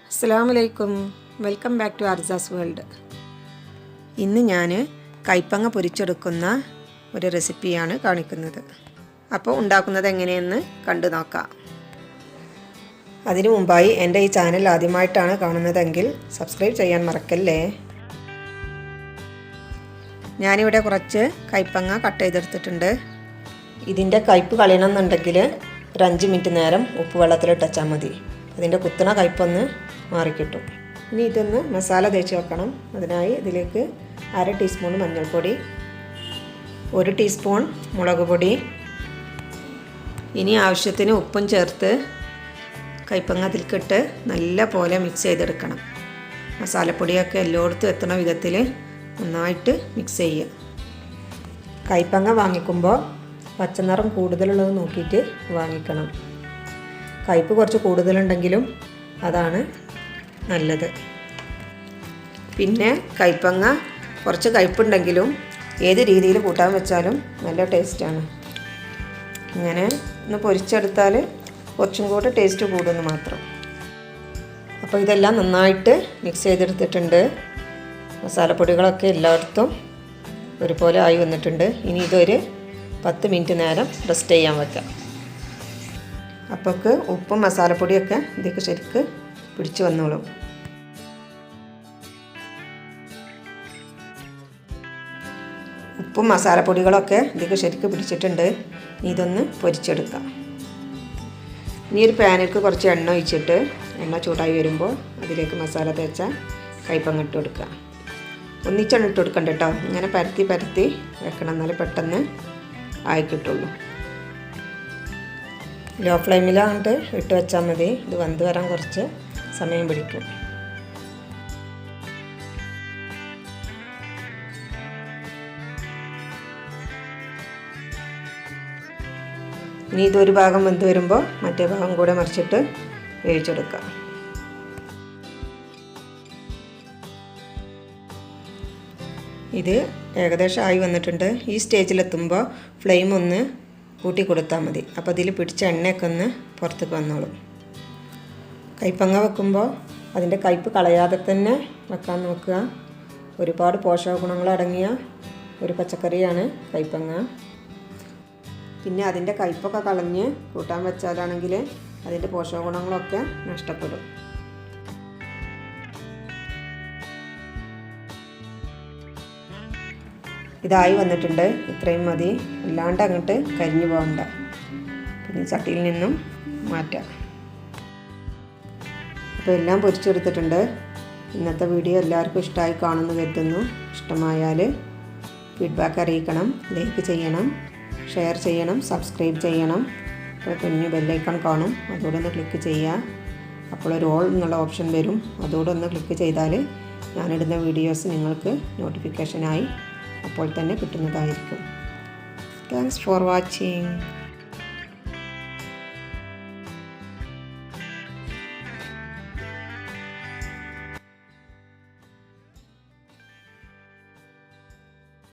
അസ്സലാമലൈക്കും, welcome back to അർസാസ് world. ഇന്ന് ഞാൻ കൈപ്പങ്ങ പൊരിച്ചെടുക്കുന്ന ഒരു റെസിപ്പിയാണ് കാണിക്കുന്നത്. അപ്പോൾ ഉണ്ടാക്കുന്നത് എങ്ങനെയെന്ന് കണ്ടു നോക്കാം. അതിനു മുമ്പായി എൻ്റെ ഈ ചാനൽ ആദ്യമായിട്ടാണ് കാണുന്നതെങ്കിൽ സബ്സ്ക്രൈബ് ചെയ്യാൻ മറക്കല്ലേ. ഞാനിവിടെ കുറച്ച് കൈപ്പങ്ങ കട്ട് ചെയ്തെടുത്തിട്ടുണ്ട്. ഇതിൻ്റെ കയ്പ്പ് കളയണമെന്നുണ്ടെങ്കിൽ ഒരു 5 മിനിറ്റ് നേരം ഉപ്പ് വെള്ളത്തിലിട്ട് വെച്ചാൽ മതി. അതിൻ്റെ കുത്തണ കയ്പ്പൊന്ന് മാറിക്കിട്ടും. ഇനി ഇതൊന്ന് മസാല തേച്ച് വെക്കണം. അതിനായി ഇതിലേക്ക് 1/2 ടീസ്പൂൺ മഞ്ഞൾപ്പൊടി, 1 ടീസ്പൂൺ മുളക് പൊടി, ഇനി ആവശ്യത്തിന് ഉപ്പും ചേർത്ത് കൈപ്പങ്ങ അതിൽക്കിട്ട് നല്ല പോലെ മിക്സ് ചെയ്തെടുക്കണം. മസാലപ്പൊടിയൊക്കെ എല്ലായിടത്തും എത്തുന്ന വിധത്തിൽ നന്നായിട്ട് മിക്സ് ചെയ്യുക. കൈപ്പങ്ങ വാങ്ങിക്കുമ്പോൾ പച്ചനിറം കൂടുതലുള്ളത് നോക്കിയിട്ട് വാങ്ങിക്കണം. കയ്പ്പ് കുറച്ച് കൂടുതലുണ്ടെങ്കിലും അതാണ് നല്ലത്. പിന്നെ കൈപ്പങ്ങ കുറച്ച് കയ്പ്പുണ്ടെങ്കിലും ഏത് രീതിയിൽ കൂട്ടാൻ വെച്ചാലും നല്ല ടേസ്റ്റാണ്. ഇങ്ങനെ ഒന്ന് പൊരിച്ചെടുത്താൽ കുറച്ചും കൂടെ ടേസ്റ്റ് കൂടുമെന്ന് മാത്രം. അപ്പോൾ ഇതെല്ലാം നന്നായിട്ട് മിക്സ് ചെയ്തെടുത്തിട്ടുണ്ട്. മസാലപ്പൊടികളൊക്കെ എല്ലായിടത്തും ഒരുപോലെ ആയി വന്നിട്ടുണ്ട്. ഇനി ഇതൊരു 10 മിനിറ്റ് നേരം റെസ്റ്റ് ചെയ്യാൻ വയ്ക്കാം. അപ്പോൾക്ക് ഉപ്പും മസാലപ്പൊടിയൊക്കെ ഇതിലേക്ക് ശരിക്ക് പിടിച്ച് വന്നോളും. ഉപ്പും മസാലപ്പൊടികളൊക്കെ ഇതിലേക്ക് ശരിക്ക് പിടിച്ചിട്ടുണ്ട്. ഇതൊന്ന് പൊരിച്ചെടുക്കാം. ഇനി ഒരു പാനിലേക്ക് കുറച്ച് എണ്ണ ഒഴിച്ചിട്ട് എണ്ണ ചൂടായി വരുമ്പോൾ അതിലേക്ക് മസാല തേച്ച കൈപ്പങ്ങ ഇട്ട് കൊടുക്കുക. ഒന്നിച്ചെണ്ണ ഇട്ട് കൊടുക്കണ്ട കേട്ടോ. ഇങ്ങനെ പരത്തി പരത്തി വെക്കണം, എന്നാലും പെട്ടെന്ന് ആയി കിട്ടുള്ളൂ. ലോ ഫ്ലെയിമിലാണ്ട് ഇട്ട് വെച്ചാൽ മതി. ഇത് വെന്ത് വരാൻ കുറച്ച് സമയം പിടിക്കും. ഇനി ഇതൊരു ഭാഗം വെന്ത് വരുമ്പോൾ മറ്റേ ഭാഗം കൂടെ മറിച്ചിട്ട് വേവിച്ചെടുക്കാം. ഇത് ഏകദേശം ആയി വന്നിട്ടുണ്ട്. ഈ സ്റ്റേജിലെത്തുമ്പോൾ ഫ്ലെയിം ഒന്ന് കൂട്ടി കൊടുത്താൽ മതി. അപ്പോൾ അതിൽ പിടിച്ച എണ്ണയൊക്കെ ഒന്ന് പുറത്തേക്ക് വന്നോളും. കൈപ്പങ്ങ വെക്കുമ്പോൾ അതിൻ്റെ കയ്പ്പ് കളയാതെ തന്നെ വെക്കാൻ നോക്കുക. ഒരുപാട് പോഷക ഗുണങ്ങളടങ്ങിയ ഒരു പച്ചക്കറിയാണ് കൈപ്പങ്ങ. പിന്നെ അതിൻ്റെ കയ്പ്പൊക്കെ കളഞ്ഞ് കൂട്ടാൻ വെച്ചാലാണെങ്കിൽ അതിൻ്റെ പോഷക ഗുണങ്ങളൊക്കെ നഷ്ടപ്പെടും. ഇതായി വന്നിട്ടുണ്ട്. ഇത്രയും മതി, അല്ലാണ്ട് അങ്ങോട്ട് കരിഞ്ഞു പോകണ്ട. പിന്നെ ചട്ടിയിൽ നിന്നും മാറ്റാം. അപ്പോൾ എല്ലാം പൊരിച്ചെടുത്തിട്ടുണ്ട്. ഇന്നത്തെ വീഡിയോ എല്ലാവർക്കും ഇഷ്ടമായി കാണുമെന്ന് കരുതുന്നു. ഇഷ്ടമായാൽ ഫീഡ്ബാക്ക് അറിയിക്കണം, ലൈക്ക് ചെയ്യണം, ഷെയർ ചെയ്യണം, സബ്സ്ക്രൈബ് ചെയ്യണം. അപ്പോൾ കുഞ്ഞു ബെല്ലൈക്കൺ കാണും, അതുകൂടെ ഒന്ന് ക്ലിക്ക് ചെയ്യുക. അപ്പോൾ ഒരു ഓൾ എന്നുള്ള ഓപ്ഷൻ വരും, അതുകൂടെ ഒന്ന് ക്ലിക്ക് ചെയ്താൽ ഞാനിടുന്ന വീഡിയോസ് നിങ്ങൾക്ക് നോട്ടിഫിക്കേഷനായി അപ്പോൾ തന്നെ കിട്ടുന്നതായിരിക്കും. Thanks for watching.